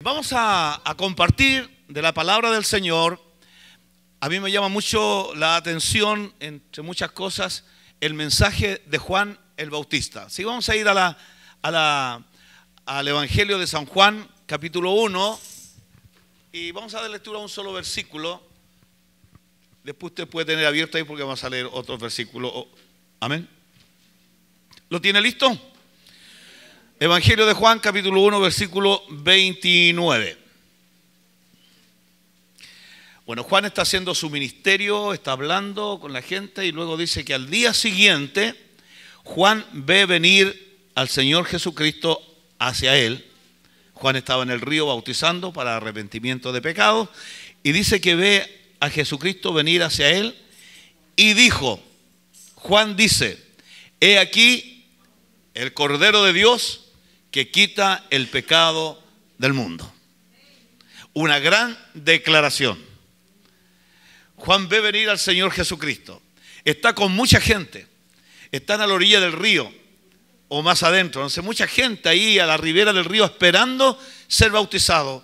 Vamos a compartir de la palabra del Señor. A mí me llama mucho la atención, entre muchas cosas, el mensaje de Juan el Bautista. Así que vamos a ir al Evangelio de San Juan, capítulo 1, y vamos a dar lectura a un solo versículo. Después usted puede tener abierto ahí porque vamos a leer otros versículos. Amén. ¿Lo tiene listo? Evangelio de Juan, capítulo 1, versículo 29. Bueno, Juan está haciendo su ministerio, está hablando con la gente y luego dice que al día siguiente Juan ve venir al Señor Jesucristo hacia él. Juan estaba en el río bautizando para arrepentimiento de pecados y dice que ve a Jesucristo venir hacia él y dijo, Juan dice, he aquí el Cordero de Dios que quita el pecado del mundo. Una gran declaración. Juan ve venir al Señor Jesucristo. Está con mucha gente. Están a la orilla del río o más adentro. Entonces, mucha gente ahí a la ribera del río esperando ser bautizado.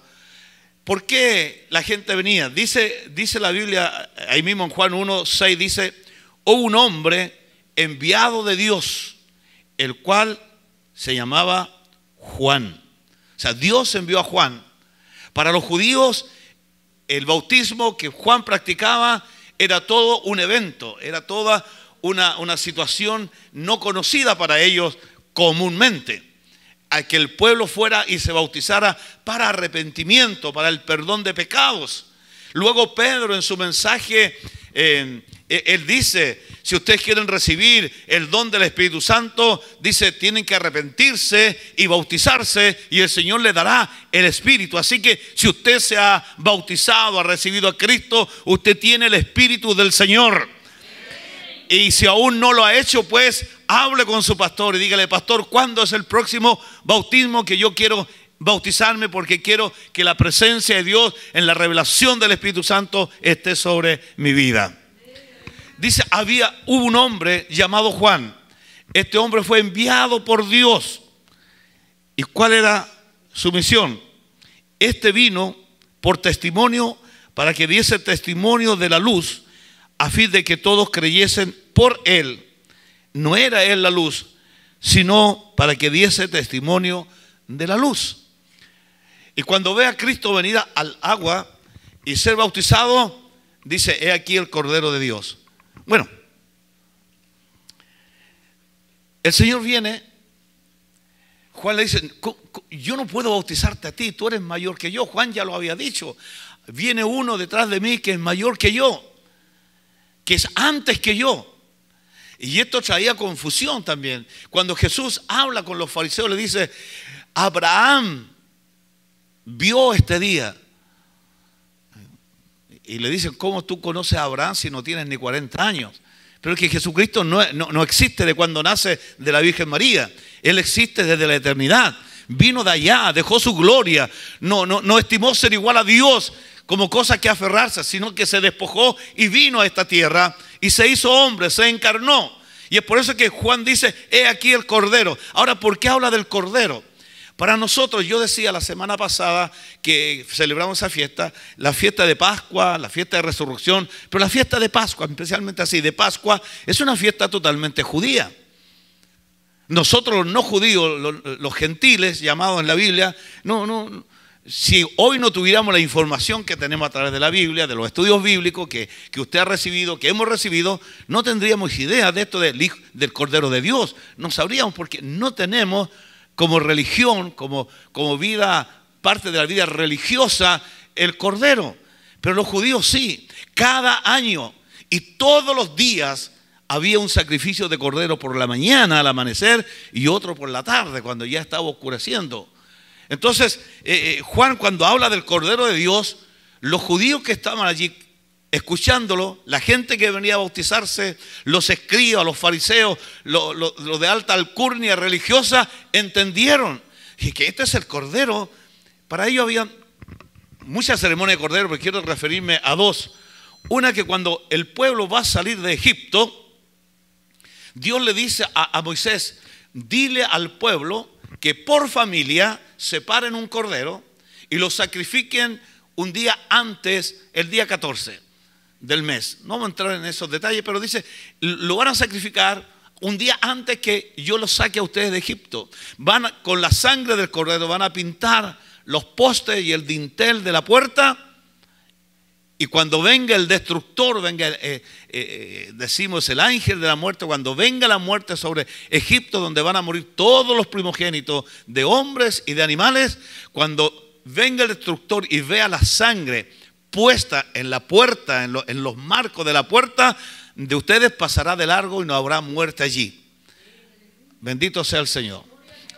¿Por qué la gente venía? Dice la Biblia, ahí mismo en Juan 1:6 dice, hubo un hombre enviado de Dios, el cual se llamaba Juan. O sea, Dios envió a Juan. Para los judíos, el bautismo que Juan practicaba era todo un evento, era toda una situación no conocida para ellos comúnmente. A que el pueblo fuera y se bautizara para arrepentimiento, para el perdón de pecados. Luego Pedro en su mensaje, él dice, si ustedes quieren recibir el don del Espíritu Santo, dice, tienen que arrepentirse y bautizarse y el Señor le dará el Espíritu. Así que si usted se ha bautizado, ha recibido a Cristo, usted tiene el Espíritu del Señor. Y si aún no lo ha hecho, pues hable con su pastor y dígale, pastor, ¿cuándo es el próximo bautismo que yo quiero bautizarme? Porque quiero que la presencia de Dios en la revelación del Espíritu Santo esté sobre mi vida. Dice, hubo un hombre llamado Juan. Este hombre fue enviado por Dios. ¿Y cuál era su misión? Este vino por testimonio, para que diese testimonio de la luz, a fin de que todos creyesen por él. No era él la luz, sino para que diese testimonio de la luz. Y cuando ve a Cristo venir al agua y ser bautizado, dice, he aquí el Cordero de Dios. Bueno, el Señor viene, Juan le dice, yo no puedo bautizarte a ti, tú eres mayor que yo. Juan ya lo había dicho, viene uno detrás de mí que es mayor que yo, que es antes que yo. Y esto traía confusión también. Cuando Jesús habla con los fariseos, le dice, Abraham vio este día. Y le dicen, ¿cómo tú conoces a Abraham si no tienes ni 40 años? Pero es que Jesucristo no existe de cuando nace de la Virgen María. Él existe desde la eternidad. Vino de allá, dejó su gloria. No estimó ser igual a Dios como cosa que aferrarse, sino que se despojó y vino a esta tierra y se hizo hombre, se encarnó. Y es por eso que Juan dice, he aquí el Cordero. Ahora, ¿por qué habla del Cordero? Para nosotros, yo decía la semana pasada que celebramos esa fiesta, la fiesta de Pascua, la fiesta de Resurrección, pero la fiesta de Pascua, especialmente así, de Pascua, es una fiesta totalmente judía. Nosotros los no judíos, los gentiles llamados en la Biblia, si hoy no tuviéramos la información que tenemos a través de la Biblia, de los estudios bíblicos que usted ha recibido, que hemos recibido, no tendríamos idea de esto del Cordero de Dios. No sabríamos porque no tenemos como religión, como vida, parte de la vida religiosa, el Cordero. Pero los judíos sí, cada año y todos los días había un sacrificio de Cordero por la mañana al amanecer y otro por la tarde cuando ya estaba oscureciendo. Entonces, Juan cuando habla del Cordero de Dios, los judíos que estaban allí escuchándolo, la gente que venía a bautizarse, los escribas, los fariseos, los de alta alcurnia religiosa, entendieron que este es el Cordero. Para ellos había muchas ceremonias de Cordero, pero quiero referirme a dos. Una, que cuando el pueblo va a salir de Egipto, Dios le dice a Moisés, dile al pueblo que por familia separen un cordero y lo sacrifiquen un día antes, el día 14 del mes. No vamos a entrar en esos detalles, pero dice, lo van a sacrificar un día antes que yo los saque a ustedes de Egipto. Con la sangre del cordero van a pintar los postes y el dintel de la puerta. Y cuando venga el destructor, decimos el ángel de la muerte, cuando venga la muerte sobre Egipto, donde van a morir todos los primogénitos de hombres y de animales, cuando venga el destructor y vea la sangre puesta en la puerta, en los marcos de la puerta, de ustedes pasará de largo y no habrá muerte allí. Bendito sea el Señor.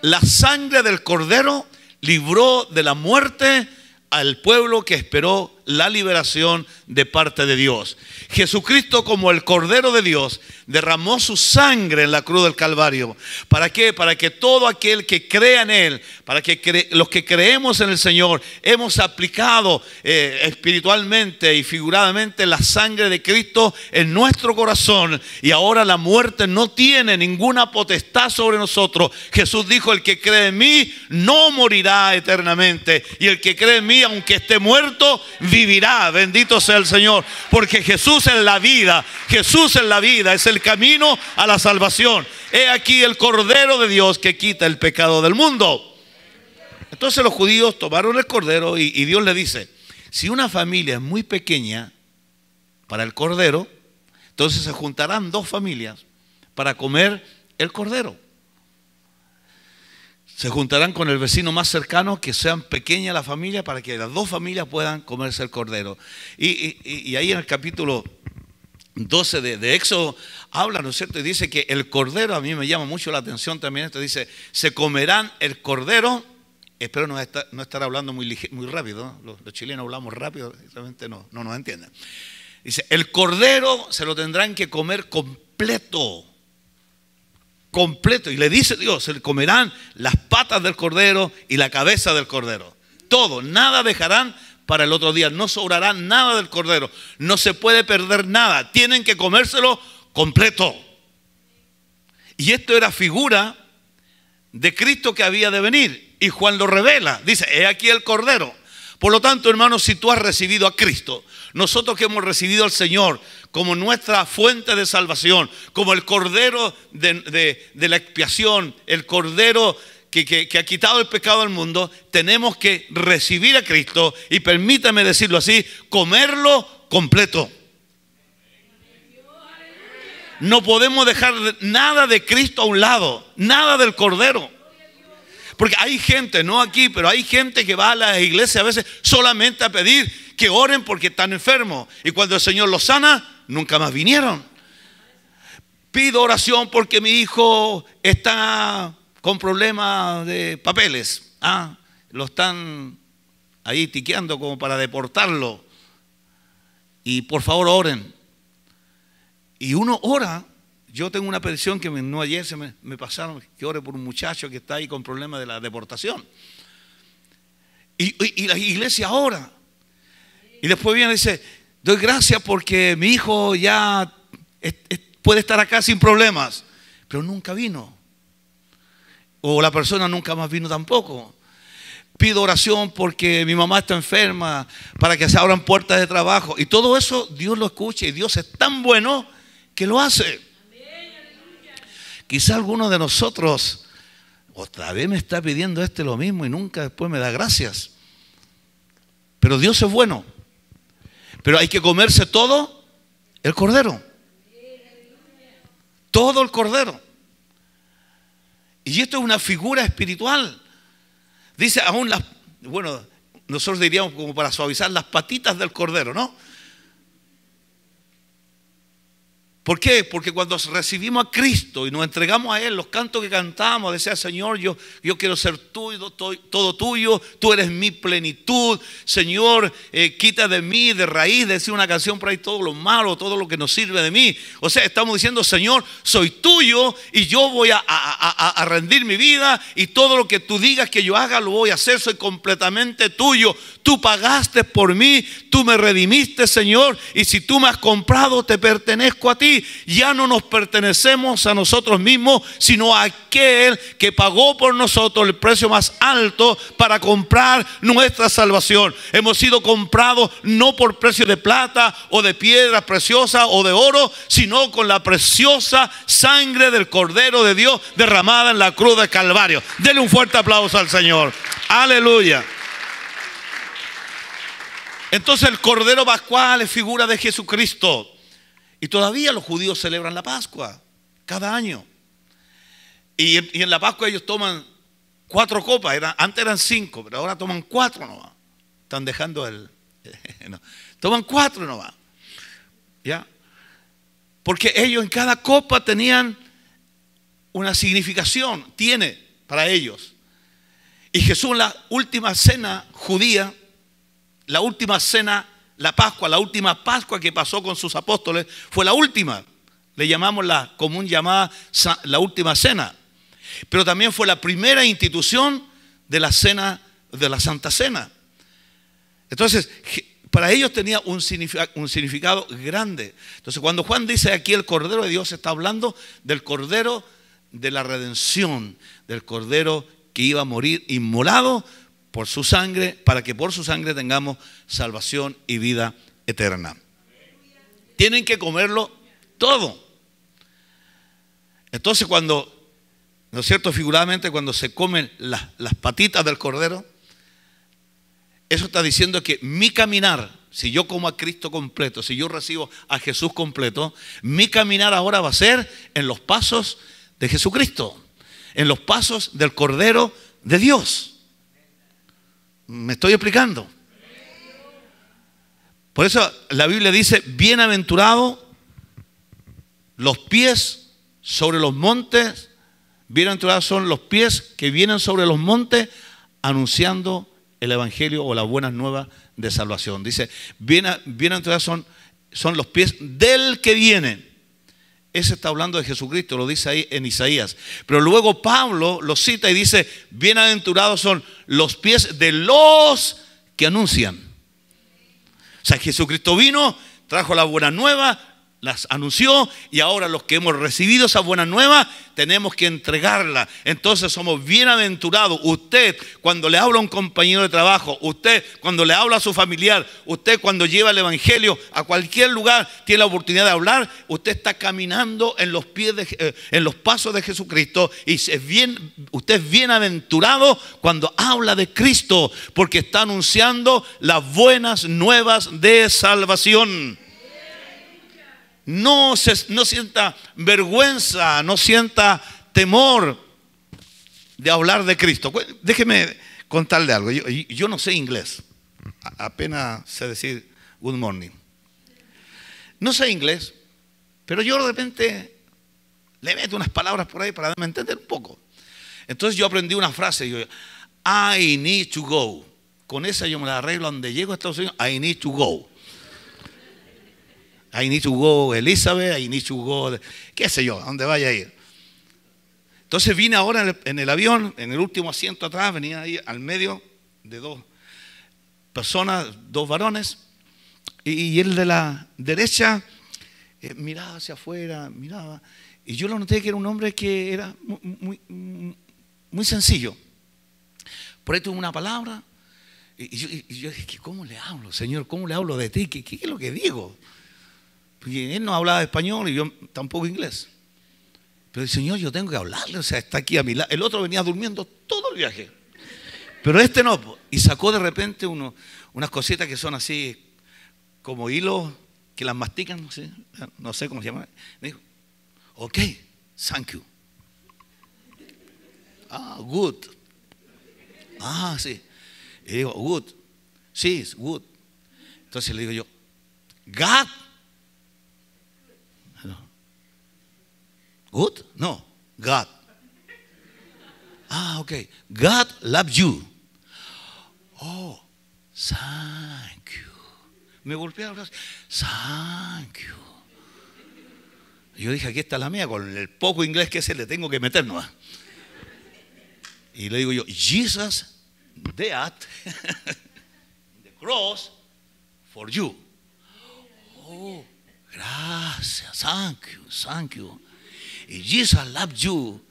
La sangre del cordero libró de la muerte al pueblo que esperó la liberación de parte de Dios. Jesucristo, como el Cordero de Dios, derramó su sangre en la cruz del Calvario. ¿Para qué? Para que todo aquel que crea en Él, para que los que creemos en el Señor, hemos aplicado espiritualmente y figuradamente la sangre de Cristo en nuestro corazón, y ahora la muerte no tiene ninguna potestad sobre nosotros. Jesús dijo: el que cree en mí no morirá eternamente, y el que cree en mí, aunque esté muerto, vivirá. Bendito sea el Señor, porque Jesús es la vida. Jesús es la vida, es el camino a la salvación. He aquí el Cordero de Dios que quita el pecado del mundo. Entonces los judíos tomaron el cordero y Dios le dice: si una familia es muy pequeña para el cordero, entonces se juntarán dos familias para comer el cordero. Se juntarán con el vecino más cercano, que sean pequeña la familia, para que las dos familias puedan comerse el cordero. Y ahí en el capítulo 12 de Éxodo habla, ¿no es cierto? Y dice que el cordero, a mí me llama mucho la atención también esto, dice: se comerán el cordero. Espero no estar hablando muy rápido, ¿no? Los chilenos hablamos rápido, realmente no nos entienden. Dice: el cordero se lo tendrán que comer completo. Y le dice Dios: se le comerán las patas del cordero y la cabeza del cordero. Todo, nada dejarán para el otro día. No sobrará nada del cordero. No se puede perder nada. Tienen que comérselo completo. Y esto era figura de Cristo que había de venir. Y Juan lo revela. Dice: he aquí el cordero. Por lo tanto, hermanos, si tú has recibido a Cristo, nosotros que hemos recibido al Señor como nuestra fuente de salvación, como el cordero de la expiación, el cordero que ha quitado el pecado del mundo, tenemos que recibir a Cristo y, permítame decirlo así, comerlo completo. No podemos dejar nada de Cristo a un lado, nada del cordero. Porque hay gente, no aquí, pero hay gente que va a la iglesia a veces solamente a pedir que oren porque están enfermos. Y cuando el Señor los sana, nunca más vinieron. Pido oración porque mi hijo está con problemas de papeles. Lo están ahí tiqueando como para deportarlo. Y por favor oren. Y uno ora. Yo tengo una petición que no ayer se me pasaron, que ore por un muchacho que está ahí con problemas de la deportación. Y la iglesia ora. Y después viene y dice: doy gracias porque mi hijo ya puede estar acá sin problemas. Pero nunca vino. O la persona nunca más vino tampoco. Pido oración porque mi mamá está enferma, para que se abran puertas de trabajo. Y todo eso Dios lo escucha, y Dios es tan bueno que lo hace. Quizá alguno de nosotros otra vez me está pidiendo lo mismo y nunca después me da gracias. Pero Dios es bueno. Pero hay que comerse todo el cordero. Todo el cordero. Y esto es una figura espiritual. Dice aún nosotros diríamos como para suavizar las patitas del cordero, ¿no? ¿Por qué? Porque cuando recibimos a Cristo y nos entregamos a Él, los cantos que cantamos, decía: Señor, yo quiero ser tuyo, todo tuyo, tú eres mi plenitud. Señor, quita de mí de raíz, decía una canción por ahí, todo lo malo, todo lo que nos sirve de mí. O sea, estamos diciendo: Señor, soy tuyo y yo voy a rendir mi vida, y todo lo que tú digas que yo haga lo voy a hacer. Soy completamente tuyo. Tú pagaste por mí, tú me redimiste, Señor, y si tú me has comprado, te pertenezco a ti. así ya no nos pertenecemos a nosotros mismos, sino a aquel que pagó por nosotros el precio más alto para comprar nuestra salvación. Hemos sido comprados no por precio de plata o de piedras preciosas o de oro, sino con la preciosa sangre del Cordero de Dios derramada en la cruz de Calvario. Denle un fuerte aplauso al Señor. Aleluya. Entonces el Cordero Pascual es figura de Jesucristo. Y todavía los judíos celebran la Pascua cada año. Y en la Pascua ellos toman 4 copas. Antes eran 5, pero ahora toman 4 nomás. Están dejando no, toman 4 nomás. ¿Ya? Porque ellos en cada copa tenían una significación. Tiene para ellos. Y Jesús en la última cena judía, la última cena, la Pascua, la última Pascua que pasó con sus apóstoles, fue la última. Le llamamos la común llamada la última cena. Pero también fue la primera institución de la cena, de la Santa Cena. Entonces, para ellos tenía un significado grande. Entonces, cuando Juan dice aquí el Cordero de Dios, está hablando del Cordero de la redención, del Cordero que iba a morir inmolado por su sangre, para que por su sangre tengamos salvación y vida eterna. Tienen que comerlo todo. Entonces cuando, ¿no es cierto? Figuradamente cuando se comen las patitas del cordero, eso está diciendo que mi caminar, si yo como a Cristo completo, si yo recibo a Jesús completo, mi caminar ahora va a ser en los pasos de Jesucristo, en los pasos del Cordero de Dios. ¿Me estoy explicando? Por eso la Biblia dice, bienaventurados los pies sobre los montes, bienaventurados son los pies que vienen sobre los montes anunciando el evangelio o las buenas nuevas de salvación. Dice, bienaventurados son los pies del que viene. Ese está hablando de Jesucristo, lo dice ahí en Isaías. Pero luego Pablo lo cita y dice, bienaventurados son los pies de los que anuncian. O sea, Jesucristo vino, trajo la buena nueva, las anunció, y ahora los que hemos recibido esa buena nueva tenemos que entregarla. Entonces somos bienaventurados. Usted cuando le habla a un compañero de trabajo, usted cuando le habla a su familiar, usted cuando lleva el evangelio a cualquier lugar, tiene la oportunidad de hablar, usted está caminando en los pies en los pasos de Jesucristo, y usted es bienaventurado cuando habla de Cristo, porque está anunciando las buenas nuevas de salvación. No sienta vergüenza, no sienta temor de hablar de Cristo. Déjeme contarle algo. Yo no sé inglés. Apenas sé decir good morning. No sé inglés, pero yo de repente le meto unas palabras por ahí para darme a entender un poco. Entonces yo aprendí una frase. I need to go. Con esa yo me la arreglo donde llego a Estados Unidos. I need to go. I need to go Elizabeth, I need to go, qué sé yo, a donde vaya a ir. Entonces vine ahora en el avión, en el último asiento atrás, venía ahí al medio de 2 personas, 2 varones, y el de la derecha miraba hacia afuera, miraba, y yo lo noté que era un hombre que era muy sencillo. Por ahí tuve una palabra, y yo dije, ¿cómo le hablo, Señor? ¿Cómo le hablo de ti? ¿Qué es lo que digo? Porque él no hablaba español y yo tampoco inglés. Pero el Señor, yo tengo que hablarle, o sea, está aquí a mi lado. El otro venía durmiendo todo el viaje. Pero este no. Y sacó de repente unas cositas que son así, como hilos, que las mastican, no sé cómo se llama. Me dijo, ok, thank you. Good. Sí. Y digo, good. Sí, es good. Entonces le digo yo, God. Good? No, God. Ok. God loves you. Oh, thank you. Me golpeé el brazo. Thank you. Yo dije, aquí está la mía, con el poco inglés que sé, le tengo que meter nomás. Y le digo yo, Jesus died the cross for you. Oh, Gracias, thank you, thank you. Y Jesus loves you.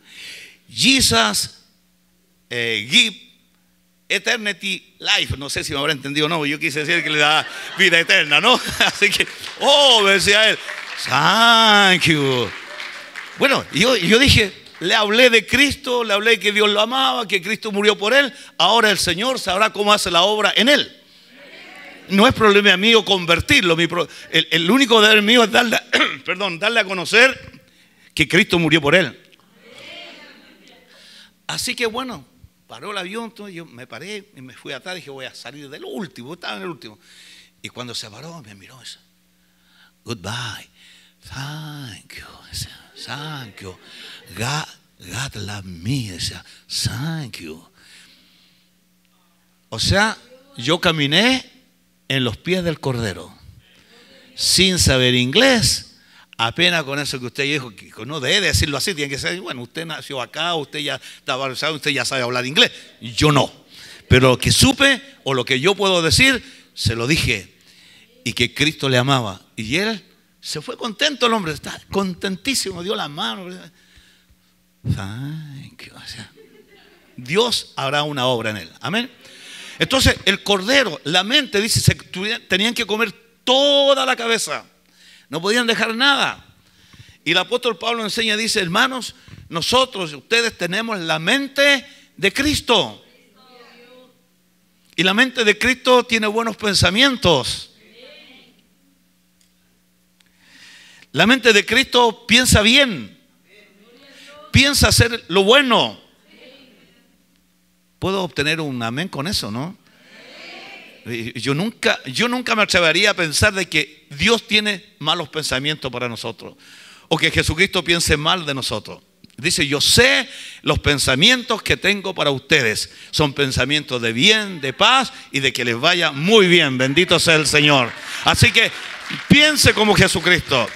Jesus give eternity life. No sé si me habrá entendido o no. Yo quise decir que le da vida eterna, ¿no? Así que, me decía él, thank you. Bueno, yo dije, le hablé de Cristo, le hablé que Dios lo amaba, que Cristo murió por él. Ahora el Señor sabrá cómo hace la obra en él. No es problema mío convertirlo. El único deber mío es darle, darle a conocer que Cristo murió por él. Así que bueno, paró el avión, entonces yo me paré y me fui atrás. Dije, voy a salir del último, estaba en el último. Y cuando se paró, me miró y dice, goodbye, thank you, thank you, God love me, decía, thank you. O sea, yo caminé en los pies del Cordero, sin saber inglés. Apenas con eso que usted dijo, que no debe decirlo así, tiene que ser, bueno, usted nació acá, usted ya está bautizado, usted ya sabe hablar inglés. Yo no. Pero lo que supe o lo que yo puedo decir, se lo dije. Y que Cristo le amaba. Y él se fue contento, el hombre, está contentísimo, dio la mano. Thank you. O sea, Dios hará una obra en él. Amén. Entonces, el Cordero, la mente, dice, tenían que comer toda la cabeza. No podían dejar nada. Y el apóstol Pablo enseña, dice, hermanos, nosotros, ustedes tenemos la mente de Cristo. Y la mente de Cristo tiene buenos pensamientos. La mente de Cristo piensa bien. Piensa hacer lo bueno. ¿Puedo obtener un amén con eso, no? Yo nunca me atrevería a pensar de que Dios tiene malos pensamientos para nosotros, o que Jesucristo piense mal de nosotros. Dice, yo sé los pensamientos que tengo para ustedes. Son pensamientos de bien, de paz y de que les vaya muy bien. Bendito sea el Señor. Así que piense como Jesucristo.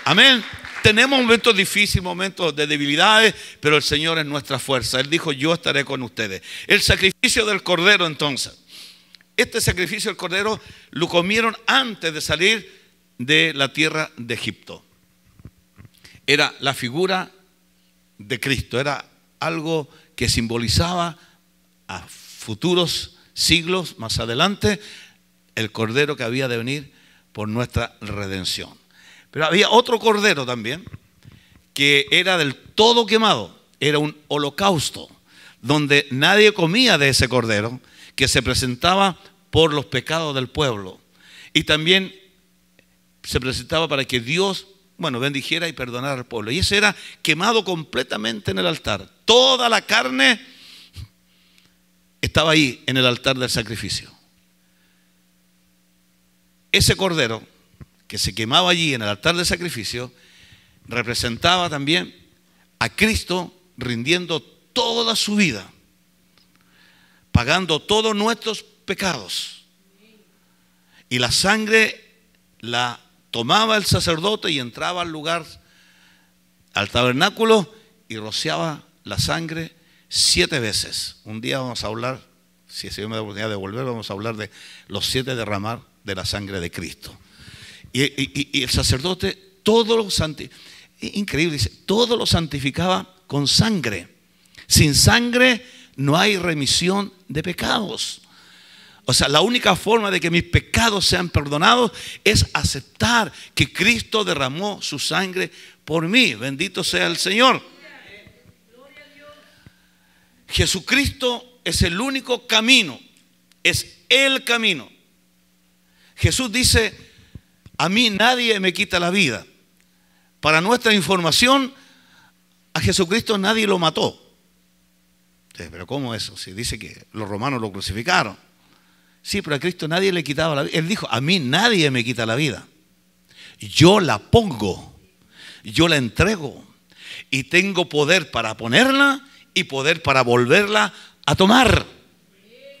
Amén. Tenemos momentos difíciles, momentos de debilidades, pero el Señor es nuestra fuerza. Él dijo, yo estaré con ustedes. El sacrificio del Cordero, entonces. Este sacrificio del Cordero lo comieron antes de salir de la tierra de Egipto. Era la figura de Cristo, era algo que simbolizaba a futuros siglos más adelante el Cordero que había de venir por nuestra redención. Pero había otro Cordero también que era del todo quemado, era un holocausto donde nadie comía de ese Cordero, que se presentaba por los pecados del pueblo. Y también se presentaba para que Dios, bendijera y perdonara al pueblo. Y ese era quemado completamente en el altar. Toda la carne estaba ahí en el altar del sacrificio. Ese Cordero que se quemaba allí en el altar del sacrificio representaba también a Cristo rindiendo toda su vida, pagando todos nuestros pecados. Y la sangre la tomaba el sacerdote y entraba al lugar, al tabernáculo, y rociaba la sangre 7 veces. Un día vamos a hablar, si el Señor me da la oportunidad de volver, vamos a hablar de los 7 derramar de la sangre de Cristo. Y el sacerdote todo lo santificaba, increíble, dice, todo lo santificaba con sangre. Sin sangre no hay remisión de pecados. O sea, la única forma de que mis pecados sean perdonados es aceptar que Cristo derramó su sangre por mí. Bendito sea el Señor. Jesucristo es el único camino, es el camino. Jesús dice, a mí nadie me quita la vida. Para nuestra información, a Jesucristo nadie lo mató. Pero ¿cómo eso? Si dice que los romanos lo crucificaron. Sí, pero a Cristo nadie le quitaba la vida. Él dijo, a mí nadie me quita la vida. Yo la pongo, yo la entrego. Y tengo poder para ponerla y poder para volverla a tomar.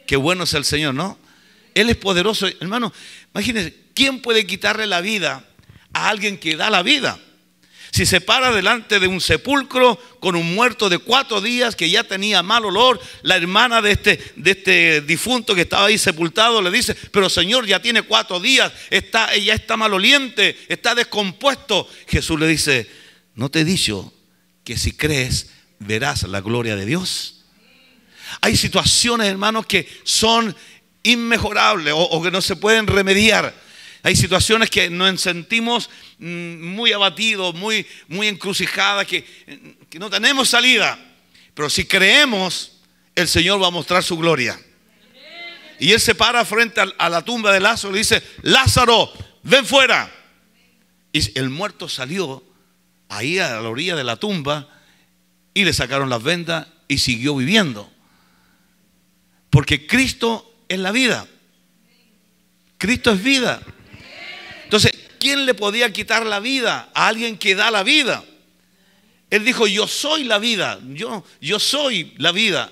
Qué bueno es el Señor, ¿no? Él es poderoso. Hermano, imagínense, ¿quién puede quitarle la vida a alguien que da la vida? Si se para delante de un sepulcro con un muerto de 4 días que ya tenía mal olor, la hermana de este difunto que estaba ahí sepultado le dice: pero Señor, ya tiene 4 días, ya está maloliente, está descompuesto. Jesús le dice: ¿no te he dicho que si crees verás la gloria de Dios? Hay situaciones, hermanos, que son inmejorables o que no se pueden remediar. Hay situaciones que nos sentimos muy abatidos, muy encrucijadas, que no tenemos salida. Pero si creemos, el Señor va a mostrar su gloria. Y Él se para frente a la tumba de Lázaro y le dice: Lázaro, ven fuera. Y el muerto salió ahí a la orilla de la tumba y le sacaron las vendas y siguió viviendo. Porque Cristo es la vida. Cristo es vida. Entonces, ¿quién le podía quitar la vida a alguien que da la vida? Él dijo: yo soy la vida, yo soy la vida.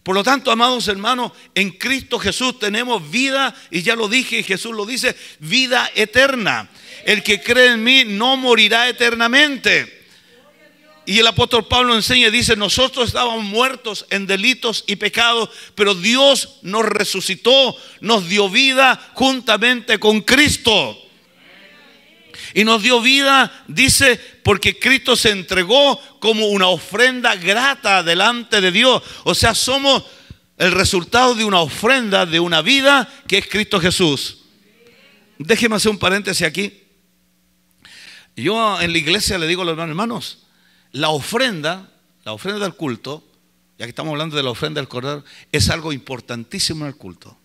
Por lo tanto, amados hermanos, en Cristo Jesús tenemos vida, y ya lo dije, Jesús lo dice, vida eterna. El que cree en mí no morirá eternamente. Y el apóstol Pablo enseña y dice: nosotros estábamos muertos en delitos y pecados, pero Dios nos resucitó, nos dio vida juntamente con Cristo. Y nos dio vida, dice, porque Cristo se entregó como una ofrenda grata delante de Dios. O sea, somos el resultado de una ofrenda, de una vida que es Cristo Jesús. Déjeme hacer un paréntesis aquí. Yo en la iglesia le digo a los hermanos: la ofrenda del culto, ya que estamos hablando de la ofrenda del Cordero, es algo importantísimo en el culto.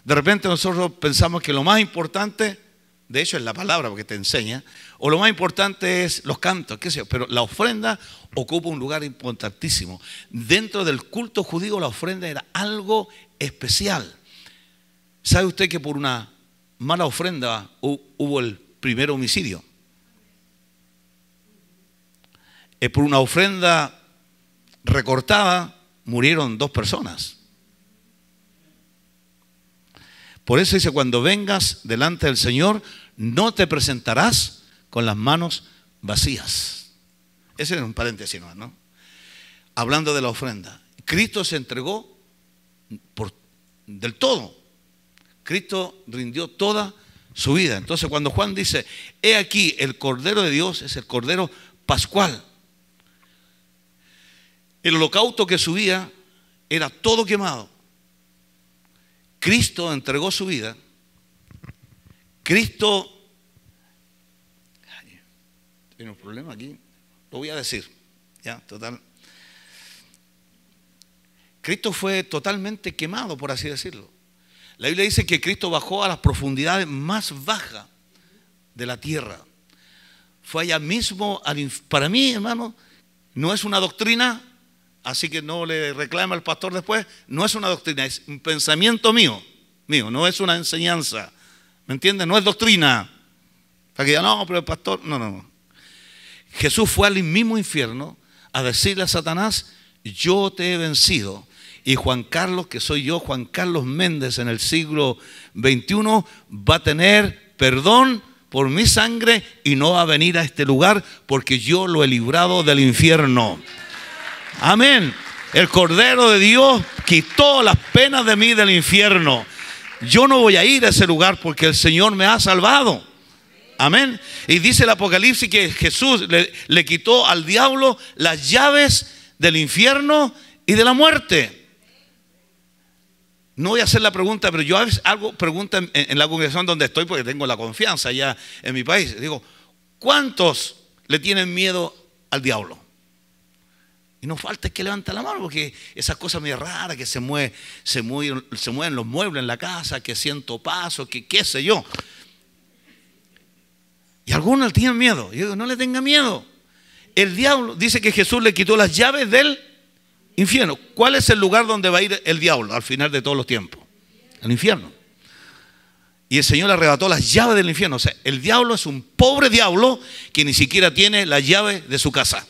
De repente nosotros pensamos que lo más importante, de hecho es la palabra porque te enseña, o lo más importante es los cantos, qué sé yo, pero la ofrenda ocupa un lugar importantísimo. Dentro del culto judío la ofrenda era algo especial. ¿Sabe usted que por una mala ofrenda hubo el primer homicidio? Por una ofrenda recortada murieron 2 personas. Por eso dice: cuando vengas delante del Señor, no te presentarás con las manos vacías. Ese es un paréntesis, ¿no? Hablando de la ofrenda, Cristo se entregó del todo. Cristo rindió toda su vida. Entonces, cuando Juan dice: he aquí el Cordero de Dios, es el Cordero pascual. El holocausto que subía era todo quemado. Cristo entregó su vida. Cristo, tiene un problema aquí, lo voy a decir, ya, total. Cristo fue totalmente quemado, por así decirlo. La Biblia dice que Cristo bajó a las profundidades más bajas de la tierra. Fue allá mismo, para mí, hermano, no es una doctrina. Así que no le reclame al pastor después. No es una doctrina, es un pensamiento mío, no es una enseñanza. ¿Me entienden? No es doctrina. Para que digan: no, pero el pastor, no. Jesús fue al mismo infierno a decirle a Satanás: yo te he vencido. Y Juan Carlos, que soy yo, Juan Carlos Méndez, en el siglo XXI, va a tener perdón por mi sangre y no va a venir a este lugar porque yo lo he librado del infierno. Amén. El Cordero de Dios quitó las penas de mí del infierno. Yo no voy a ir a ese lugar porque el Señor me ha salvado. Amén. Y dice el Apocalipsis que Jesús le quitó al diablo las llaves del infierno y de la muerte. No voy a hacer la pregunta, pero yo a veces hago preguntas en la congregación donde estoy porque tengo la confianza allá en mi país. Digo: ¿cuántos le tienen miedo al diablo? Y no falta que levante la mano, porque esas cosas muy raras, que se mueven los muebles en la casa, que siento pasos, que qué sé yo. Y algunos le tienen miedo. Yo digo: no le tenga miedo. El diablo dice que Jesús le quitó las llaves del infierno. ¿Cuál es el lugar donde va a ir el diablo al final de todos los tiempos? Al infierno. Y el Señor le arrebató las llaves del infierno. O sea, el diablo es un pobre diablo que ni siquiera tiene la llave de su casa.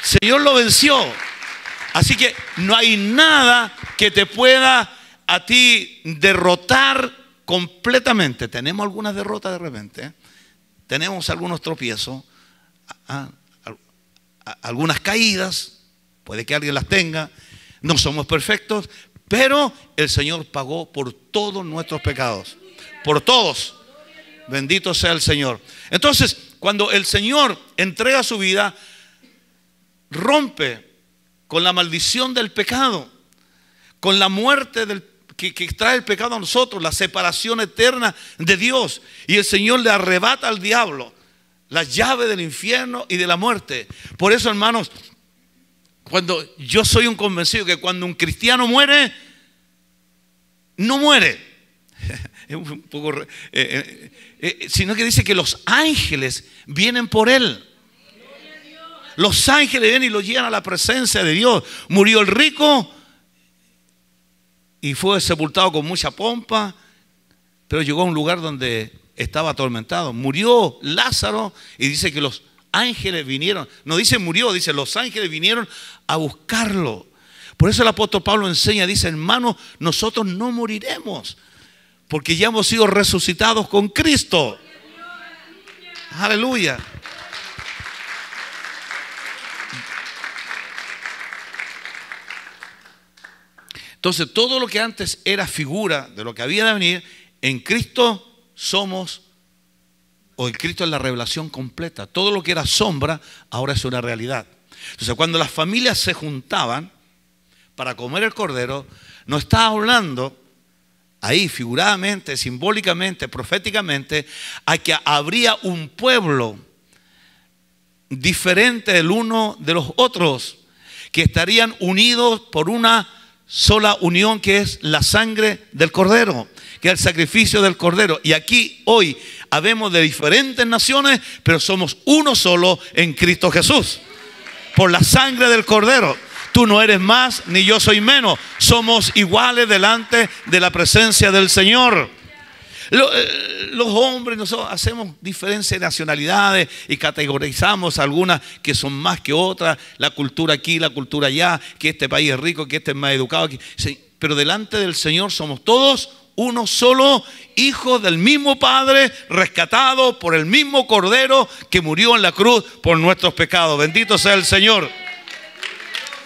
Señor lo venció. Así que no hay nada que te pueda a ti derrotar completamente. Tenemos algunas derrotas de repente, tenemos algunos tropiezos, algunas caídas, puede que alguien las tenga, no somos perfectos, pero el Señor pagó por todos nuestros pecados, por todos. Bendito sea el Señor. Entonces, cuando el Señor entrega su vida, rompe con la maldición del pecado, con la muerte que trae el pecado a nosotros, la separación eterna de Dios. Y el Señor le arrebata al diablo la llave del infierno y de la muerte. Por eso, hermanos, cuando yo soy un convencido que cuando un cristiano muere, no muere, es un poco, sino que dice que los ángeles vienen por él. Los ángeles vienen y lo llevan a la presencia de Dios. Murió el rico y fue sepultado con mucha pompa, pero llegó a un lugar donde estaba atormentado. Murió Lázaro y dice que los ángeles vinieron, no dice murió, dice los ángeles vinieron a buscarlo. Por eso el apóstol Pablo enseña, dice, hermanos, nosotros no moriremos, porque ya hemos sido resucitados con Cristo. Aleluya. Entonces, todo lo que antes era figura de lo que había de venir, en Cristo somos, o en Cristo es la revelación completa. Todo lo que era sombra, ahora es una realidad. Entonces, cuando las familias se juntaban para comer el cordero, no está hablando ahí figuradamente, simbólicamente, proféticamente, a que habría un pueblo diferente del uno de los otros, que estarían unidos por una sola unión, que es la sangre del cordero, que es el sacrificio del cordero. Y aquí hoy habemos de diferentes naciones, pero somos uno solo en Cristo Jesús, por la sangre del cordero. Tú no eres más ni yo soy menos, somos iguales delante de la presencia del Señor. Los hombres, nosotros hacemos diferentes nacionalidades y categorizamos algunas que son más que otras, la cultura aquí, la cultura allá, que este país es rico, que este es más educado aquí. Sí, pero delante del Señor somos todos uno solo, hijos del mismo Padre, rescatados por el mismo Cordero que murió en la cruz por nuestros pecados. Bendito sea el Señor.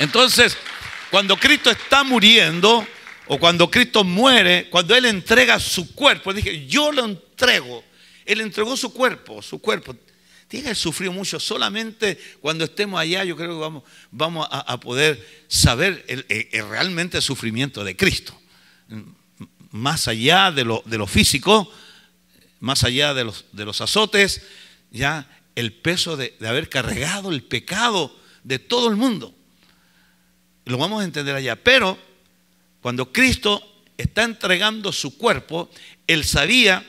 Entonces, cuando Cristo está muriendo, o cuando Cristo muere, cuando Él entrega su cuerpo, dije, yo lo entrego. Él entregó su cuerpo, Tiene que sufrir mucho. Solamente cuando estemos allá, yo creo que vamos a poder saber realmente el sufrimiento de Cristo. Más allá de lo físico, más allá de los azotes, ya el peso de haber cargado el pecado de todo el mundo. Lo vamos a entender allá. Pero cuando Cristo está entregando su cuerpo, Él sabía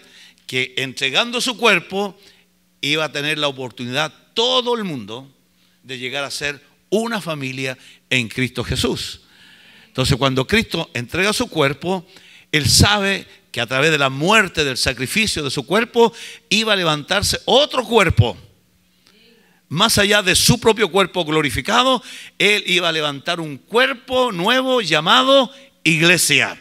que entregando su cuerpo iba a tener la oportunidad todo el mundo de llegar a ser una familia en Cristo Jesús. Entonces, cuando Cristo entrega su cuerpo, Él sabe que a través de la muerte, del sacrificio de su cuerpo, iba a levantarse otro cuerpo. Más allá de su propio cuerpo glorificado, Él iba a levantar un cuerpo nuevo llamado iglesia.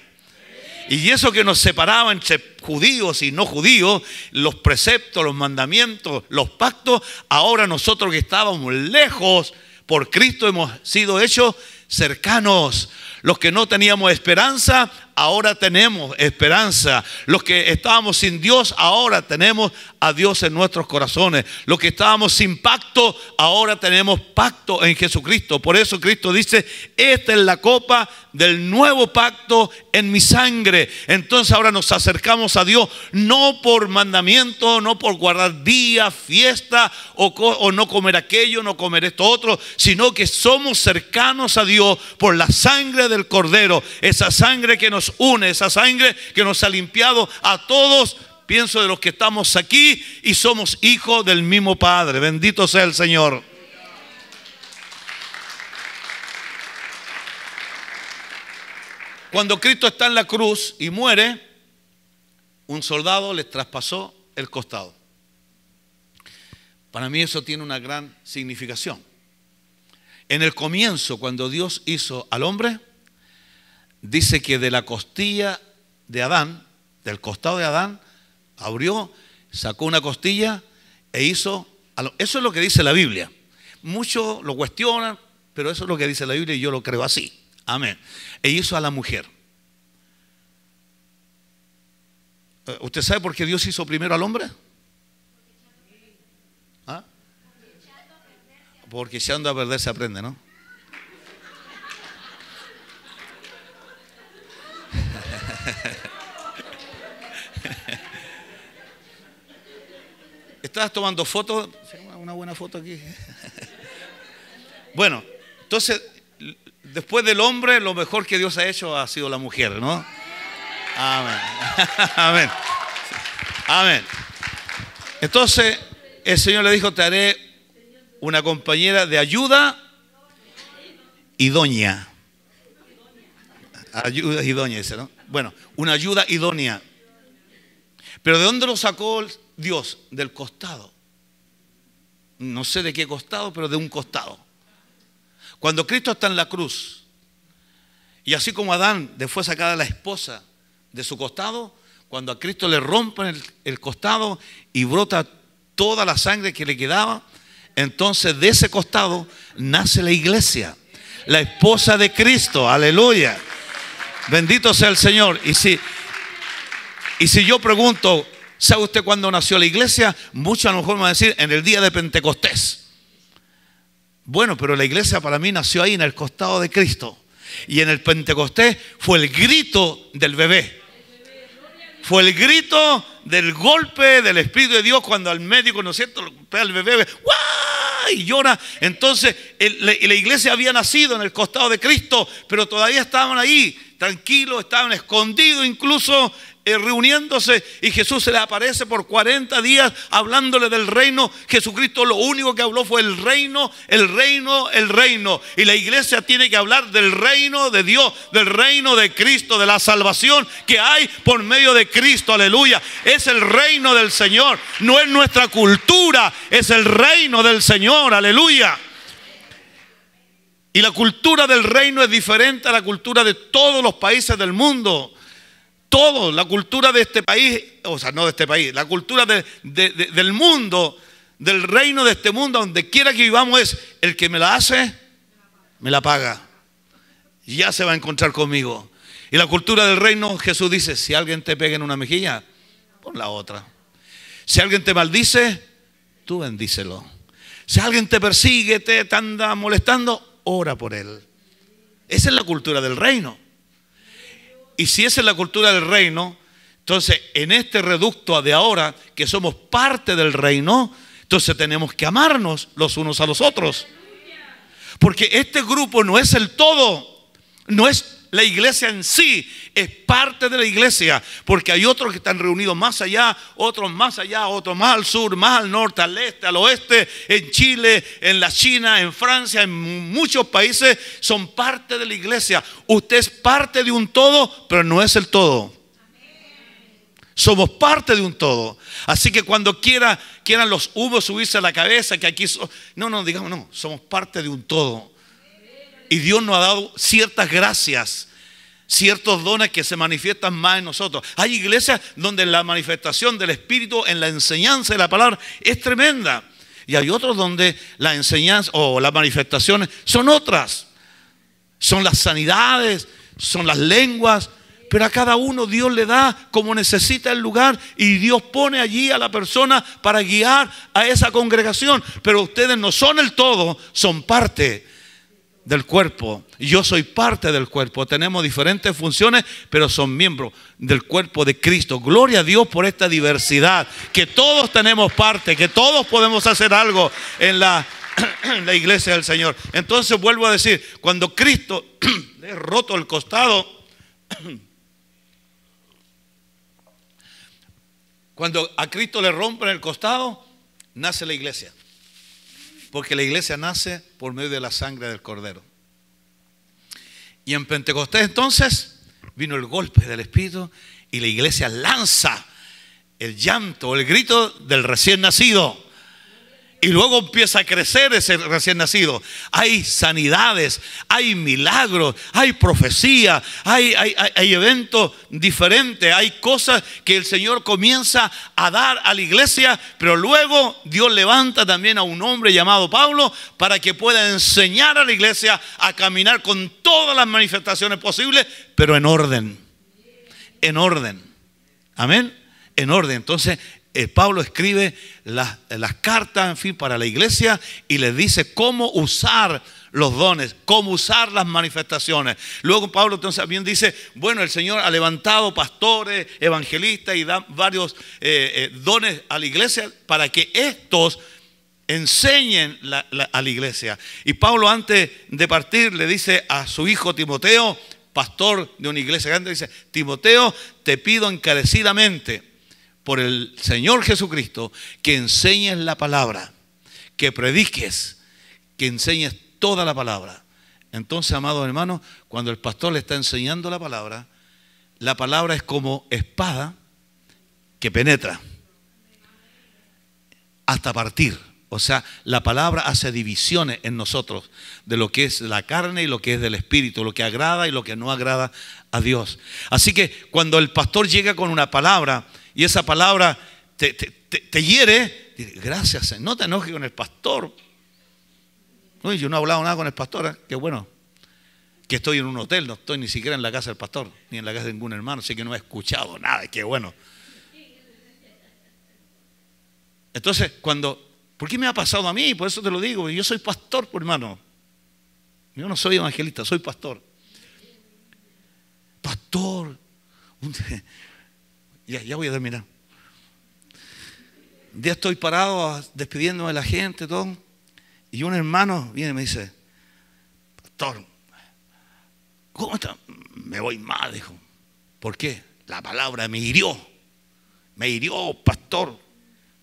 Y eso que nos separaba entre judíos y no judíos, los preceptos, los mandamientos, los pactos, ahora nosotros que estábamos lejos, por Cristo hemos sido hechos cercanos. Los que no teníamos esperanza, ahora tenemos esperanza. Los que estábamos sin Dios, ahora tenemos a Dios en nuestros corazones. Los que estábamos sin pacto, ahora tenemos pacto en Jesucristo. Por eso Cristo dice, esta es la copa del nuevo pacto en mi sangre. Entonces ahora nos acercamos a Dios, no por mandamiento, no por guardar día, fiesta, o no comer aquello, no comer esto otro, sino que somos cercanos a Dios por la sangre del Cordero. Esa sangre que nos une, esa sangre que nos ha limpiado a todos, pienso de los que estamos aquí, y somos hijos del mismo Padre. Bendito sea el Señor. Cuando Cristo está en la cruz y muere, un soldado les traspasó el costado. Para mí eso tiene una gran significación. En el comienzo, cuando Dios hizo al hombre, dice que de la costilla de Adán, del costado de Adán, abrió, sacó una costilla e hizo, eso es lo que dice la Biblia. Muchos lo cuestionan, pero eso es lo que dice la Biblia y yo lo creo así. Amén. E hizo a la mujer. ¿Usted sabe por qué Dios hizo primero al hombre? ¿Ah? Porque echando a perder se aprende, ¿no? ¿Estás tomando fotos? Una buena foto aquí. Bueno, entonces, después del hombre, lo mejor que Dios ha hecho ha sido la mujer, ¿no? Amén. Amén. Amén. Entonces, el Señor le dijo, te haré una compañera de ayuda idónea. Ayuda idónea, dice, ¿no? Bueno, una ayuda idónea. Pero ¿de dónde lo sacó Dios? Del costado. No sé de qué costado, pero de un costado. Cuando Cristo está en la cruz, y así como Adán le fue sacada la esposa de su costado, cuando a Cristo le rompen el costado y brota toda la sangre que le quedaba, entonces de ese costado nace la iglesia, la esposa de Cristo. Aleluya. Bendito sea el Señor. Y si yo pregunto, ¿sabe usted cuándo nació la iglesia? Muchos a lo mejor me van a decir, en el día de Pentecostés. Bueno, pero la iglesia para mí nació ahí en el costado de Cristo. Y en el Pentecostés fue el grito del bebé. Fue el grito del golpe del Espíritu de Dios cuando al médico, ¿no es cierto?, lo golpea al bebé, ¡guau!, y llora. Entonces la iglesia había nacido en el costado de Cristo, pero todavía estaban ahí, tranquilos, estaban escondidos incluso, reuniéndose, y Jesús se les aparece por 40 días hablándole del reino. Jesucristo lo único que habló fue el reino, el reino, el reino. Y la iglesia tiene que hablar del reino de Dios, del reino de Cristo, de la salvación que hay por medio de Cristo. Aleluya. Es el reino del Señor, no es nuestra cultura, es el reino del Señor. Aleluya. Y la cultura del reino es diferente a la cultura de todos los países del mundo. Todo, la cultura de este país, o sea, no de este país, la cultura del mundo, del reino de este mundo, donde quiera que vivamos, es el que me la hace, me la paga. Y ya se va a encontrar conmigo. Y la cultura del reino, Jesús dice, si alguien te pega en una mejilla, pon la otra. Si alguien te maldice, tú bendícelo. Si alguien te persigue, te anda molestando, ora por él. Esa es la cultura del reino. Y si esa es la cultura del reino, entonces en este reducto de ahora, que somos parte del reino, entonces tenemos que amarnos los unos a los otros. Porque este grupo no es el todo, no es la iglesia en sí, es parte de la iglesia. Porque hay otros que están reunidos más allá, otros más al sur, más al norte, al este, al oeste, en Chile, en la China, en Francia, en muchos países son parte de la iglesia. Usted es parte de un todo, pero no es el todo. Somos parte de un todo. Así que cuando quieran los humos subirse a la cabeza, que aquí digamos, no, somos parte de un todo. Y Dios nos ha dado ciertas gracias, ciertos dones que se manifiestan más en nosotros. Hay iglesias donde la manifestación del Espíritu en la enseñanza de la palabra es tremenda. Y hay otros donde la enseñanza o las manifestaciones son otras. Son las sanidades, son las lenguas. Pero a cada uno Dios le da como necesita el lugar, y Dios pone allí a la persona para guiar a esa congregación. Pero ustedes no son el todo, son parte del cuerpo. Yo soy parte del cuerpo. Tenemos diferentes funciones, pero son miembros del cuerpo de Cristo. Gloria a Dios por esta diversidad, que todos tenemos parte, que todos podemos hacer algo en la iglesia del Señor. Entonces vuelvo a decir, cuando Cristo le ha roto el costado, cuando a Cristo le rompen el costado, nace la iglesia. Porque la iglesia nace por medio de la sangre del Cordero. Y en Pentecostés entonces vino el golpe del Espíritu, y la iglesia lanza el llanto, el grito del recién nacido. Y luego empieza a crecer ese recién nacido. Hay sanidades, hay milagros, hay profecía, hay eventos diferentes, hay cosas que el Señor comienza a dar a la iglesia, pero luego Dios levanta también a un hombre llamado Pablo para que pueda enseñar a la iglesia a caminar con todas las manifestaciones posibles, pero en orden. En orden. Amén. En orden. Entonces, Pablo escribe las cartas, en fin, para la iglesia y les dice cómo usar los dones, cómo usar las manifestaciones. Luego Pablo entonces también dice, bueno, el Señor ha levantado pastores, evangelistas y da varios dones a la iglesia para que estos enseñen a la iglesia. Y Pablo, antes de partir, le dice a su hijo Timoteo, pastor de una iglesia grande, dice: Timoteo, te pido encarecidamente por el Señor Jesucristo que enseñes la palabra, que prediques, que enseñes toda la palabra. Entonces, amados hermanos, cuando el pastor le está enseñando la palabra es como espada que penetra hasta partir. O sea, la palabra hace divisiones en nosotros de lo que es la carne y lo que es del espíritu, lo que agrada y lo que no agrada a Dios. Así que cuando el pastor llega con una palabra y esa palabra te hiere, gracias, no te enojes con el pastor. No, yo no he hablado nada con el pastor, qué bueno. Que estoy en un hotel, no estoy ni siquiera en la casa del pastor, ni en la casa de ningún hermano, así que no he escuchado nada, qué bueno. Entonces, ¿por qué me ha pasado a mí? Por eso te lo digo, yo soy pastor, por hermano. Yo no soy evangelista, soy pastor. Pastor. Ya voy a terminar. Un día estoy parado despidiéndome de la gente, todo, y un hermano viene y me dice: pastor, ¿cómo está? Me voy mal, dijo. ¿Por qué? La palabra me hirió, pastor.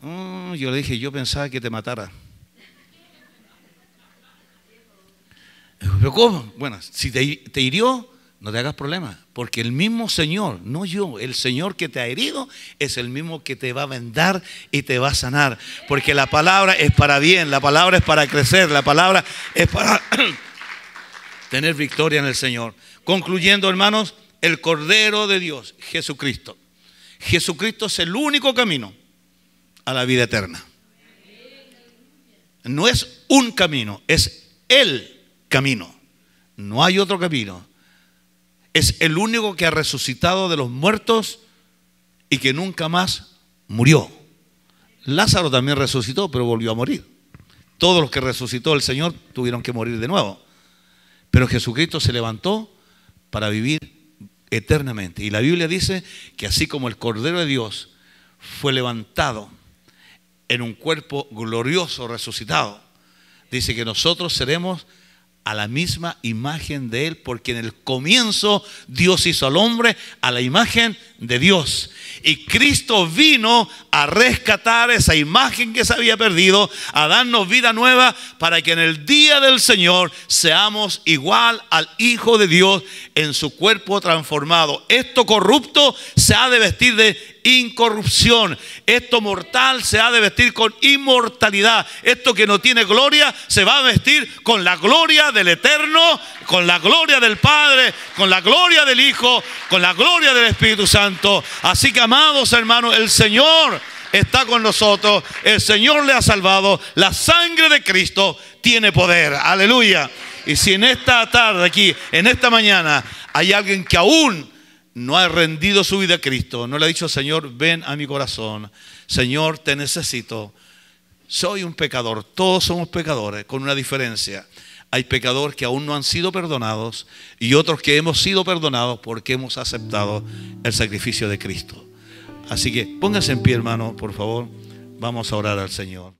Yo le dije: yo pensaba que te matara. ¿Pero cómo? Bueno, si te hirió, no te hagas problema, porque el mismo Señor, no yo, el Señor que te ha herido es el mismo que te va a vendar y te va a sanar, porque la palabra es para bien, la palabra es para crecer, la palabra es para tener victoria en el Señor. Concluyendo, hermanos, el Cordero de Dios, Jesucristo. Jesucristo es el único camino a la vida eterna. No es un camino, es el camino. No hay otro camino. Es el único que ha resucitado de los muertos y que nunca más murió. Lázaro también resucitó, pero volvió a morir. Todos los que resucitó el Señor tuvieron que morir de nuevo. Pero Jesucristo se levantó para vivir eternamente. Y la Biblia dice que así como el Cordero de Dios fue levantado en un cuerpo glorioso resucitado, dice que nosotros seremos a la misma imagen de Él, porque en el comienzo Dios hizo al hombre a la imagen de Dios. Y Cristo vino a rescatar esa imagen que se había perdido, a darnos vida nueva, para que en el día del Señor seamos igual al Hijo de Dios en su cuerpo transformado. Esto corrupto se ha de vestir de incorrupción. Esto mortal se ha de vestir con inmortalidad. Esto que no tiene gloria se va a vestir con la gloria del Eterno, con la gloria del Padre, con la gloria del Hijo, con la gloria del Espíritu Santo. Así que, amados hermanos, el Señor está con nosotros, el Señor le ha salvado, la sangre de Cristo tiene poder. Aleluya. Y si en esta tarde aquí, en esta mañana, hay alguien que aún no ha rendido su vida a Cristo, no le ha dicho: Señor, ven a mi corazón, Señor, te necesito, soy un pecador. Todos somos pecadores, con una diferencia: hay pecadores que aún no han sido perdonados y otros que hemos sido perdonados porque hemos aceptado el sacrificio de Cristo. Así que póngase en pie, hermano, por favor. Vamos a orar al Señor.